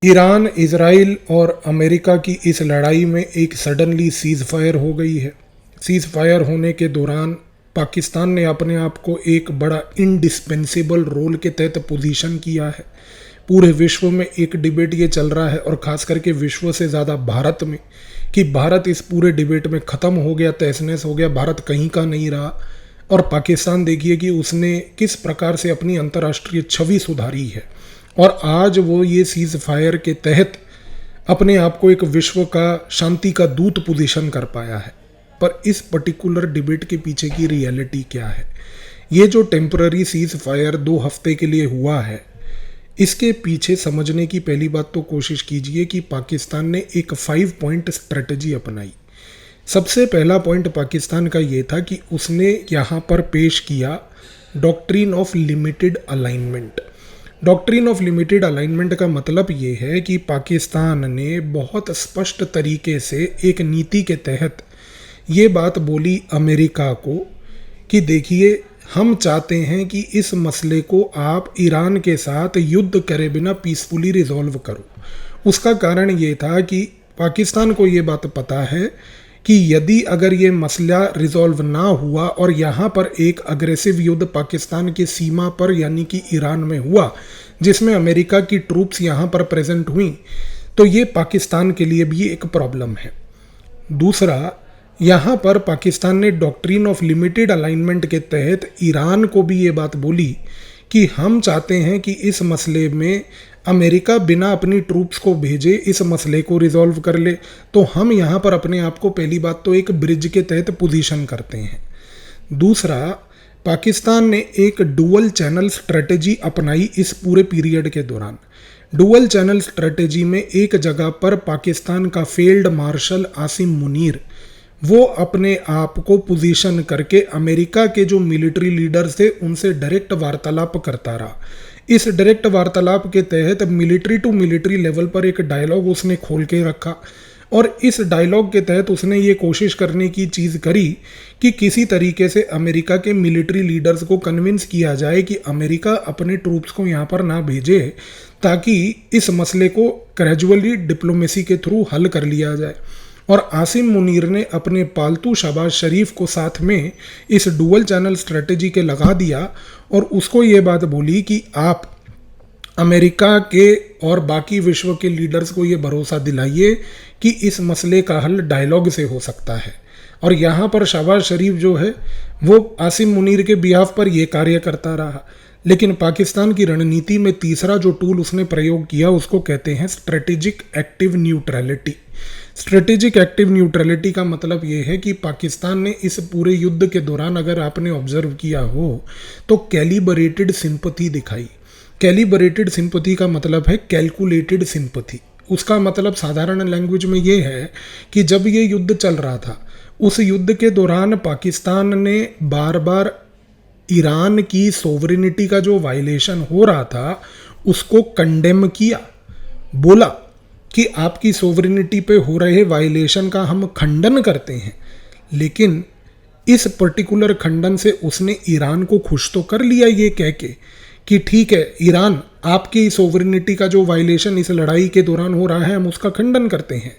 Iran, Israel और America की इस लड़ाई में एक सडनली सीज़ फायर हो गई है। सीज़ फायर होने के दौरान पाकिस्तान ने अपने आप को एक बड़ा इंडिस्पेंसेबल रोल के तहत पोजीशन किया है। पूरे विश्व में एक डिबेट ये चल रहा है, और ख़ास करके विश्व से ज़्यादा भारत में, कि भारत इस पूरे डिबेट में ख़त्म हो गया, तहस-नहस हो गया, भारत कहीं का नहीं रहा। और पाकिस्तान देखिए कि उसने किस प्रकार से अपनी अंतर्राष्ट्रीय छवि सुधारी है, और आज वो ये सीज़ फायर के तहत अपने आप को एक विश्व का शांति का दूत पोजीशन कर पाया है। पर इस पर्टिकुलर डिबेट के पीछे की रियलिटी क्या है? ये जो टेम्पररी सीज़ फायर 2 हफ्ते के लिए हुआ है, इसके पीछे समझने की पहली बात तो कोशिश कीजिए कि पाकिस्तान ने एक 5 पॉइंट स्ट्रेटजी अपनाई। सबसे पहला पॉइंट पाकिस्तान का ये था कि उसने यहाँ पर पेश किया doctrine of limited alignment. Doctrine of limited alignment का मतलब ये है कि पाकिस्तान ने बहुत स्पष्ट तरीके से एक नीति के तहत ये बात बोली अमेरिका को कि देखिए, हम चाहते हैं कि इस मसले को आप ईरान के साथ युद्ध करे बिना पीसफुली रिजॉल्व करो। उसका कारण ये था कि पाकिस्तान को ये बात पता है कि यदि अगर ये मसला रिजॉल्व ना हुआ और यहाँ पर एक अग्रेसिव युद्ध पाकिस्तान की सीमा पर यानी कि ईरान में हुआ, जिसमें अमेरिका की ट्रूप्स यहाँ पर प्रेजेंट हुई, तो ये पाकिस्तान के लिए भी एक प्रॉब्लम है। दूसरा, यहाँ पर पाकिस्तान ने डॉक्ट्रिन ऑफ लिमिटेड अलाइनमेंट के तहत ईरान को भी ये बात बोली कि हम चाहते हैं कि इस मसले में अमेरिका बिना अपनी ट्रूप्स को भेजे इस मसले को रिजॉल्व कर ले। तो हम यहाँ पर अपने आप को पहली बात तो एक ब्रिज के तहत पोजीशन करते हैं। दूसरा, पाकिस्तान ने एक डुअल चैनल स्ट्रेटजी अपनाई इस पूरे पीरियड के दौरान। डुअल चैनल स्ट्रेटजी में एक जगह पर पाकिस्तान का फील्ड मार्शल आसिम मुनीर वो अपने आप को पोजीशन करके अमेरिका के जो मिलिट्री लीडर्स थे उनसे डायरेक्ट वार्तालाप करता रहा। इस डायरेक्ट वार्तालाप के तहत मिलिट्री टू मिलिट्री लेवल पर एक डायलॉग उसने खोल के रखा, और इस डायलॉग के तहत उसने ये कोशिश करने की चीज़ करी कि किसी तरीके से अमेरिका के मिलिट्री लीडर्स को कन्विंस किया जाए कि अमेरिका अपने ट्रूप्स को यहाँ पर ना भेजे, ताकि इस मसले को ग्रेजुअली डिप्लोमेसी के थ्रू हल कर लिया जाए। और आसिम मुनीर ने अपने पालतू शहबाज शरीफ को साथ में इस डुअल चैनल स्ट्रेटजी के लगा दिया, और उसको ये बात बोली कि आप अमेरिका के और बाकी विश्व के लीडर्स को ये भरोसा दिलाइए कि इस मसले का हल डायलॉग से हो सकता है। और यहाँ पर शहबाज शरीफ जो है वो आसिम मुनीर के बिहाफ पर ये कार्य करता रहा। लेकिन पाकिस्तान की रणनीति में तीसरा जो टूल उसने प्रयोग किया उसको कहते हैं strategic active neutrality. Strategic active neutrality का मतलब ये है कि पाकिस्तान ने इस पूरे युद्ध के दौरान, अगर आपने ऑब्जर्व किया हो, तो कैलिब्रेटेड सिंपथी दिखाई। कैलिब्रेटेड सिंपथी का मतलब है कैलकुलेटेड सिंपथी। उसका मतलब साधारण लैंग्वेज में ये है कि जब ये युद्ध चल रहा था, उस युद्ध के दौरान पाकिस्तान ने बार बार ईरान की सोवरेनिटी का जो वायलेशन हो रहा था उसको कंडेम किया, बोला कि आपकी सोवरेनिटी पे हो रहे वायलेशन का हम खंडन करते हैं। लेकिन इस पर्टिकुलर खंडन से उसने ईरान को खुश तो कर लिया, ये कह के कि ठीक है ईरान, आपकी सोवरेनिटी का जो वायलेशन इस लड़ाई के दौरान हो रहा है हम उसका खंडन करते हैं।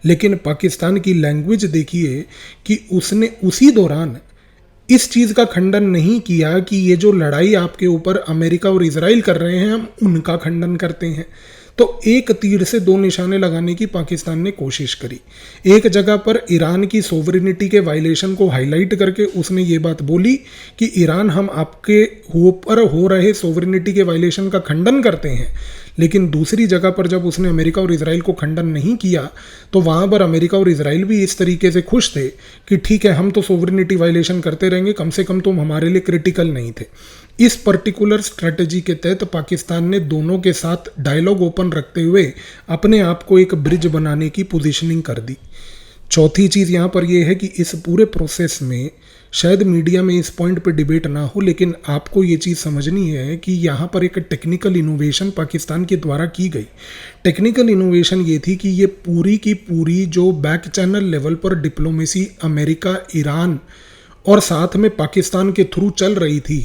लेकिन पाकिस्तान की लैंग्वेज देखिए कि उसने उसी दौरान इस चीज़ का खंडन नहीं किया कि ये जो लड़ाई आपके ऊपर अमेरिका और इजराइल कर रहे हैं हम उनका खंडन करते हैं। तो एक तीर से 2 निशाने लगाने की पाकिस्तान ने कोशिश करी। एक जगह पर ईरान की सोवरेनिटी के वायलेशन को हाईलाइट करके उसने ये बात बोली कि ईरान, हम आपके ऊपर हो रहे सोवरेनिटी के वायलेशन का खंडन करते हैं। लेकिन दूसरी जगह पर जब उसने अमेरिका और इजराइल को खंडन नहीं किया, तो वहाँ पर अमेरिका और इजराइल भी इस तरीके से खुश थे कि ठीक है, हम तो सोवरेनिटी वायलेशन करते रहेंगे, कम से कम तुम हमारे लिए क्रिटिकल नहीं थे। इस पर्टिकुलर स्ट्रेटजी के तहत पाकिस्तान ने दोनों के साथ डायलॉग ओपन रखते हुए अपने आप को एक ब्रिज बनाने की पोजीशनिंग कर दी। चौथी चीज़ यहाँ पर यह है कि इस पूरे प्रोसेस में शायद मीडिया में इस पॉइंट पे डिबेट ना हो, लेकिन आपको ये चीज़ समझनी है कि यहाँ पर एक टेक्निकल इनोवेशन पाकिस्तान के द्वारा की गई। टेक्निकल इनोवेशन ये थी कि ये पूरी की पूरी जो बैक चैनल लेवल पर डिप्लोमेसी अमेरिका, ईरान और साथ में पाकिस्तान के थ्रू चल रही थी,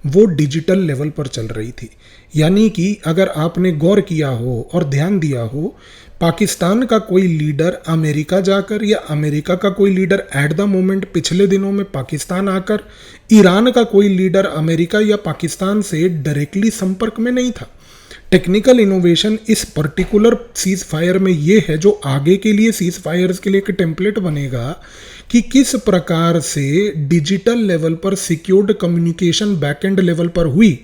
वो डिजिटल लेवल पर चल रही थी। यानी कि अगर आपने गौर किया हो और ध्यान दिया हो, पाकिस्तान का कोई लीडर अमेरिका जाकर या अमेरिका का कोई लीडर एट द मोमेंट पिछले दिनों में पाकिस्तान आकर, ईरान का कोई लीडर अमेरिका या पाकिस्तान से डायरेक्टली संपर्क में नहीं था। टेक्निकल इनोवेशन इस पर्टिकुलर सीज फायर में ये है, जो आगे के लिए सीज फायर्स के लिए एक टेम्पलेट बनेगा कि किस प्रकार से डिजिटल लेवल पर सिक्योर्ड कम्युनिकेशन बैकएंड लेवल पर हुई।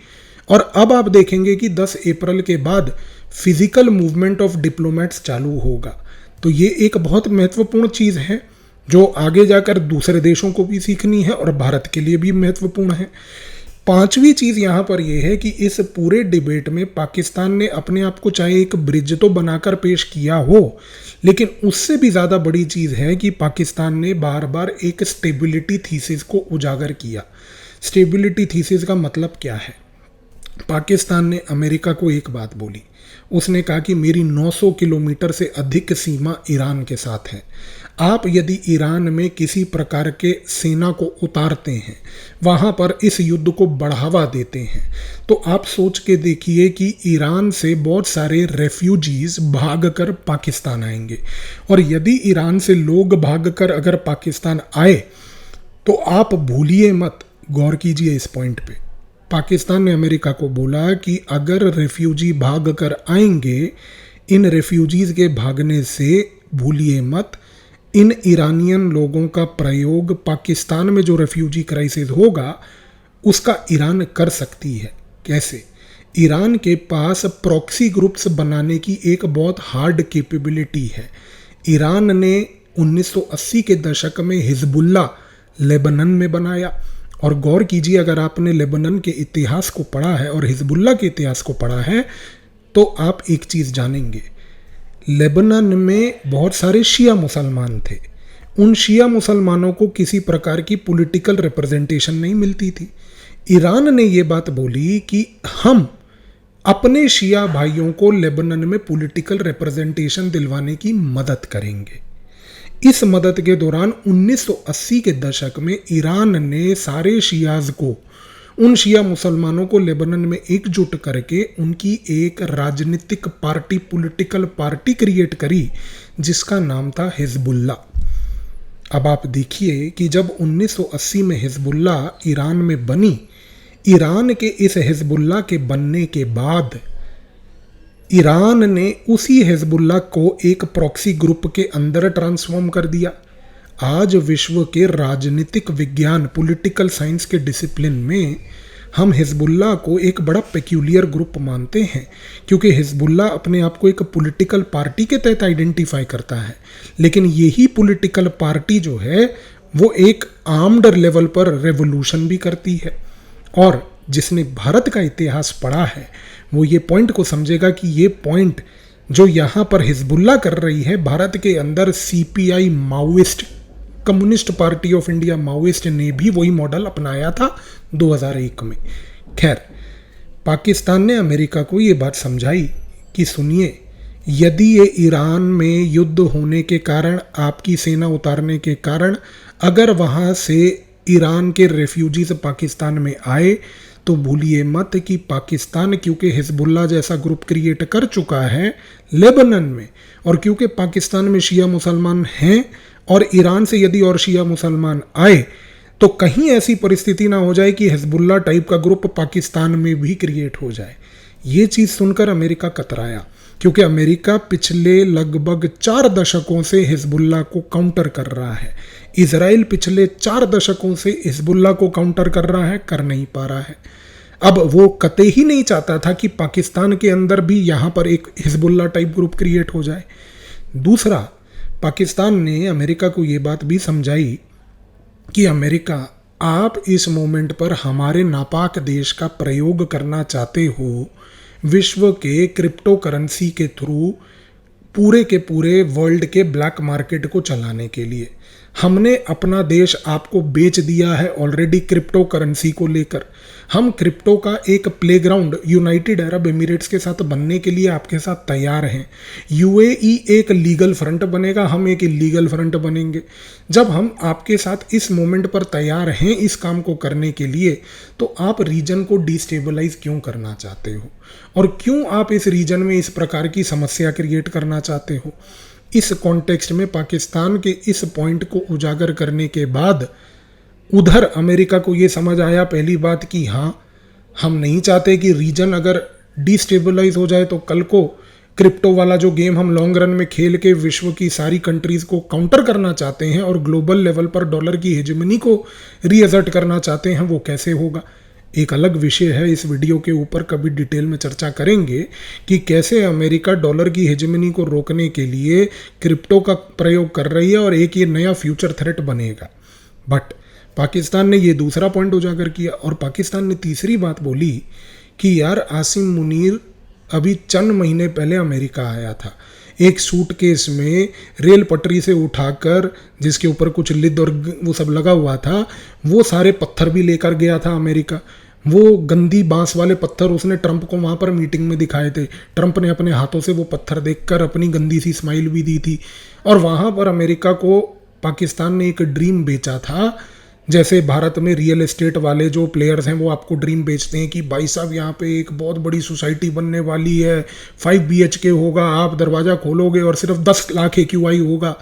और अब आप देखेंगे कि 10 अप्रैल के बाद फिजिकल मूवमेंट ऑफ डिप्लोमेट्स चालू होगा। तो ये एक बहुत महत्वपूर्ण चीज़ है जो आगे जाकर दूसरे देशों को भी सीखनी है और भारत के लिए भी महत्वपूर्ण है। पांचवी चीज़ यहाँ पर यह है कि इस पूरे डिबेट में पाकिस्तान ने अपने आप को चाहे एक ब्रिज तो बनाकर पेश किया हो, लेकिन उससे भी ज़्यादा बड़ी चीज़ है कि पाकिस्तान ने बार बार एक स्टेबिलिटी थीसिस को उजागर किया। स्टेबिलिटी थीसिस का मतलब क्या है? पाकिस्तान ने अमेरिका को एक बात बोली, उसने कहा कि मेरी 900 किलोमीटर से अधिक सीमा ईरान के साथ है। आप यदि ईरान में किसी प्रकार के सेना को उतारते हैं, वहाँ पर इस युद्ध को बढ़ावा देते हैं, तो आप सोच के देखिए कि ईरान से बहुत सारे रेफ्यूजीज भागकर पाकिस्तान आएंगे। और यदि ईरान से लोग भागकर अगर पाकिस्तान आए तो आप भूलिए मत, गौर कीजिए इस पॉइंट पे, पाकिस्तान ने अमेरिका को बोला कि अगर रेफ्यूजी भाग कर आएंगे, इन रेफ्यूजीज के भागने से भूलिए मत, इन ईरानियन लोगों का प्रयोग पाकिस्तान में जो रेफ्यूजी क्राइसिस होगा उसका ईरान कर सकती है। कैसे? ईरान के पास प्रॉक्सी ग्रुप्स बनाने की एक बहुत हार्ड कैपेबिलिटी है। ईरान ने 1980 के दशक में हिजबुल्ला लेबनान में बनाया। और गौर कीजिए, अगर आपने लेबनान के इतिहास को पढ़ा है और हिजबुल्ला के इतिहास को पढ़ा है तो आप एक चीज़ जानेंगे, लेबनान में बहुत सारे शिया मुसलमान थे। उन शिया मुसलमानों को किसी प्रकार की पॉलिटिकल रिप्रेजेंटेशन नहीं मिलती थी। ईरान ने ये बात बोली कि हम अपने शिया भाइयों को लेबनान में पॉलिटिकल रिप्रेजेंटेशन दिलवाने की मदद करेंगे। इस मदद के दौरान 1980 के दशक में ईरान ने सारे शियाज को, उन शिया मुसलमानों को लेबनान में एकजुट करके उनकी एक राजनीतिक पार्टी, पॉलिटिकल पार्टी क्रिएट करी जिसका नाम था हिजबुल्ला। अब आप देखिए कि जब 1980 में हिजबुल्ला ईरान में बनी, ईरान के इस हिजबुल्ला के बनने के बाद ईरान ने उसी हिजबुल्ला को एक प्रॉक्सी ग्रुप के अंदर ट्रांसफॉर्म कर दिया। आज विश्व के राजनीतिक विज्ञान, पॉलिटिकल साइंस के डिसिप्लिन में हम हिजबुल्ला को एक बड़ा पेक्यूलियर ग्रुप मानते हैं, क्योंकि हिजबुल्ला अपने आप को एक पॉलिटिकल पार्टी के तहत आइडेंटिफाई करता है। लेकिन यही पॉलिटिकल पार्टी जो है वो एक आर्म्ड लेवल पर रेवोल्यूशन भी करती है। और जिसने भारत का इतिहास पढ़ा है वो ये पॉइंट को समझेगा कि ये पॉइंट जो यहाँ पर हिजबुल्ला कर रही है, भारत के अंदर CPI Maoist, communist party of India Maoist ने भी वही मॉडल अपनाया था 2001 में। खैर, पाकिस्तान ने अमेरिका को ये बात समझाई कि सुनिए, यदि ये ईरान में युद्ध होने के कारण, आपकी सेना उतारने के कारण अगर वहाँ से ईरान के रेफ्यूजीज पाकिस्तान में आए, तो भूलिए मत कि पाकिस्तान क्योंकि हिजबुल्ला जैसा ग्रुप क्रिएट कर चुका है लेबनान में, और क्योंकि पाकिस्तान में शिया मुसलमान हैं और ईरान से यदि और शिया मुसलमान आए तो कहीं ऐसी परिस्थिति ना हो जाए कि हिजबुल्ला टाइप का ग्रुप पाकिस्तान में भी क्रिएट हो जाए। ये चीज़ सुनकर अमेरिका कतराया, क्योंकि अमेरिका पिछले लगभग 4 दशकों से हिजबुल्ला को काउंटर कर रहा है। इजराइल पिछले 4 दशकों से हिजबुल्ला को काउंटर कर रहा है, कर नहीं पा रहा है। अब वो कतई ही नहीं चाहता था कि पाकिस्तान के अंदर भी यहाँ पर एक हिजबुल्ला टाइप ग्रुप क्रिएट हो जाए। दूसरा, पाकिस्तान ने अमेरिका को ये बात भी समझाई कि अमेरिका, आप इस मोमेंट पर हमारे नापाक देश का प्रयोग करना चाहते हो विश्व के क्रिप्टो करेंसी के थ्रू पूरे के पूरे वर्ल्ड के ब्लैक मार्केट को चलाने के लिए। हमने अपना देश आपको बेच दिया है ऑलरेडी क्रिप्टो करेंसी को लेकर। हम क्रिप्टो का एक प्लेग्राउंड यूनाइटेड अरब एमिरेट्स के साथ बनने के लिए आपके साथ तैयार हैं। यूएई एक लीगल फ्रंट बनेगा, हम एक इलीगल फ्रंट बनेंगे। जब हम आपके साथ इस मोमेंट पर तैयार हैं इस काम को करने के लिए, तो आप रीजन को डिस्टेबलाइज क्यों करना चाहते हो और क्यों आप इस रीजन में इस प्रकार की समस्या क्रिएट करना चाहते हो? इस कॉन्टेक्स्ट में पाकिस्तान के इस पॉइंट को उजागर करने के बाद उधर अमेरिका को ये समझ आया पहली बात कि हाँ, हम नहीं चाहते कि रीजन अगर डिस्टेबलाइज हो जाए तो कल को क्रिप्टो वाला जो गेम हम लॉन्ग रन में खेल के विश्व की सारी कंट्रीज़ को काउंटर करना चाहते हैं और ग्लोबल लेवल पर डॉलर की हेजेमनी को रीअसर्ट करना चाहते हैं, वो कैसे होगा। एक अलग विषय है, इस वीडियो के ऊपर कभी डिटेल में चर्चा करेंगे कि कैसे अमेरिका डॉलर की हेजेमनी को रोकने के लिए क्रिप्टो का प्रयोग कर रही है और एक ये नया फ्यूचर थ्रेट बनेगा। बट पाकिस्तान ने ये दूसरा पॉइंट उजागर किया और पाकिस्तान ने तीसरी बात बोली कि यार आसिम मुनीर अभी चंद महीने पहले अमेरिका आया था, एक सूटकेस में रेल पटरी से उठाकर जिसके ऊपर कुछ लिद और वो सब लगा हुआ था, वो सारे पत्थर भी लेकर गया था अमेरिका। वो गंदी बांस वाले पत्थर उसने ट्रंप को वहाँ पर मीटिंग में दिखाए थे। ट्रंप ने अपने हाथों से वो पत्थर देखकर अपनी गंदी सी स्माइल भी दी थी। और वहाँ पर अमेरिका को पाकिस्तान ने एक ड्रीम बेचा था, जैसे भारत में रियल एस्टेट वाले जो प्लेयर्स हैं वो आपको ड्रीम बेचते हैं कि भाई साहब यहाँ पे एक बहुत बड़ी सोसाइटी बनने वाली है, 5 BHK होगा, आप दरवाज़ा खोलोगे और सिर्फ 10 लाख AQI होगा।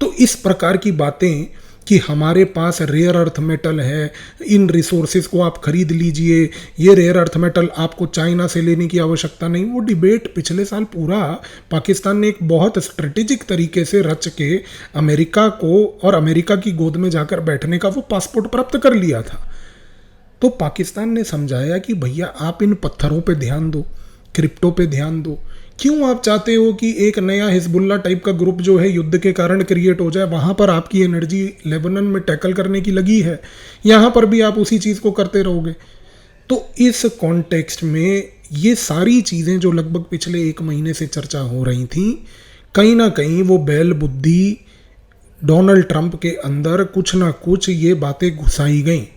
तो इस प्रकार की बातें कि हमारे पास रेयर अर्थ मेटल है, इन रिसोर्सेज को आप खरीद लीजिए, ये रेयर अर्थ मेटल आपको चाइना से लेने की आवश्यकता नहीं, वो डिबेट पिछले साल पूरा पाकिस्तान ने एक बहुत स्ट्रेटेजिक तरीके से रच के अमेरिका को और अमेरिका की गोद में जाकर बैठने का वो पासपोर्ट प्राप्त कर लिया था। तो पाकिस्तान ने समझाया कि भैया आप इन पत्थरों पे ध्यान दो, क्रिप्टो पे ध्यान दो। क्यों आप चाहते हो कि एक नया हिजबुल्ला टाइप का ग्रुप जो है युद्ध के कारण क्रिएट हो जाए? वहाँ पर आपकी एनर्जी लेबनान में टैकल करने की लगी है, यहाँ पर भी आप उसी चीज़ को करते रहोगे। तो इस कॉन्टेक्स्ट में ये सारी चीज़ें जो लगभग पिछले 1 महीने से चर्चा हो रही थी, कहीं ना कहीं वो बैल बुद्धि डोनाल्ड ट्रंप के अंदर कुछ ना कुछ ये बातें घुसाई गई।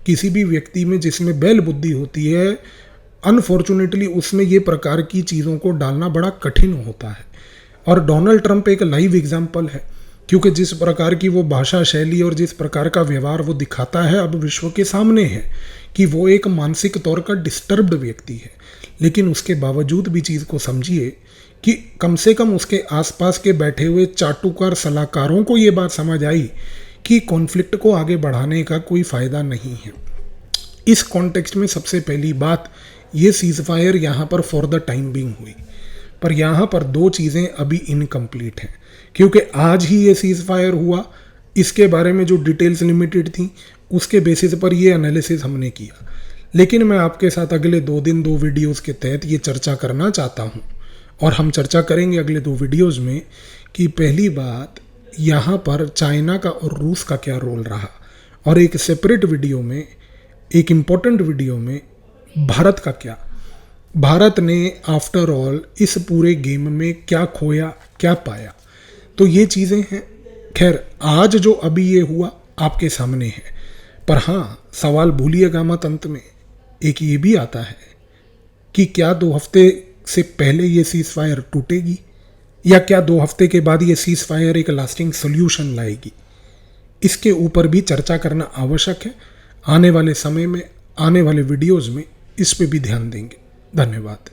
किसी भी व्यक्ति में जिसमें बैल बुद्धि होती है, अनफॉर्चुनेटली उसमें ये प्रकार की चीज़ों को डालना बड़ा कठिन होता है। और डोनाल्ड ट्रंप एक लाइव एग्जाम्पल है, क्योंकि जिस प्रकार की वो भाषा शैली और जिस प्रकार का व्यवहार वो दिखाता है अब विश्व के सामने है कि वो एक मानसिक तौर का डिस्टर्ब्ड व्यक्ति है। लेकिन उसके बावजूद भी चीज़ को समझिए कि कम से कम उसके आसपास के बैठे हुए चाटुकार सलाहकारों को ये बात समझ आई कि कॉन्फ्लिक्ट को आगे बढ़ाने का कोई फ़ायदा नहीं है। इस कॉन्टेक्स्ट में सबसे पहली बात, ये सीज़ फायर यहाँ पर फॉर द टाइम बीइंग हुई, पर यहाँ पर 2 चीज़ें अभी इनकम्प्लीट हैं, क्योंकि आज ही ये सीज़ फायर हुआ। इसके बारे में जो डिटेल्स लिमिटेड थी उसके बेसिस पर ये एनालिसिस हमने किया। लेकिन मैं आपके साथ अगले 2 दिन 2 वीडियोज़ के तहत ये चर्चा करना चाहता हूँ और हम चर्चा करेंगे अगले 2 वीडियोज़ में कि पहली बात यहाँ पर चाइना का और रूस का क्या रोल रहा, और एक सेपरेट वीडियो में, एक इम्पोर्टेंट वीडियो में भारत का क्या, भारत ने आफ्टर ऑल इस पूरे गेम में क्या खोया क्या पाया। तो ये चीज़ें हैं। खैर आज जो अभी ये हुआ आपके सामने है, पर हाँ सवाल भूलिएगा मत, अंत में एक ये भी आता है कि क्या 2 हफ्ते से पहले ये सीज़ फायर टूटेगी या क्या 2 हफ्ते के बाद ये सीज़ फायर एक लास्टिंग सोल्यूशन लाएगी। इसके ऊपर भी चर्चा करना आवश्यक है। आने वाले समय में, आने वाले वीडियोज़ में इस पे भी ध्यान देंगे। धन्यवाद।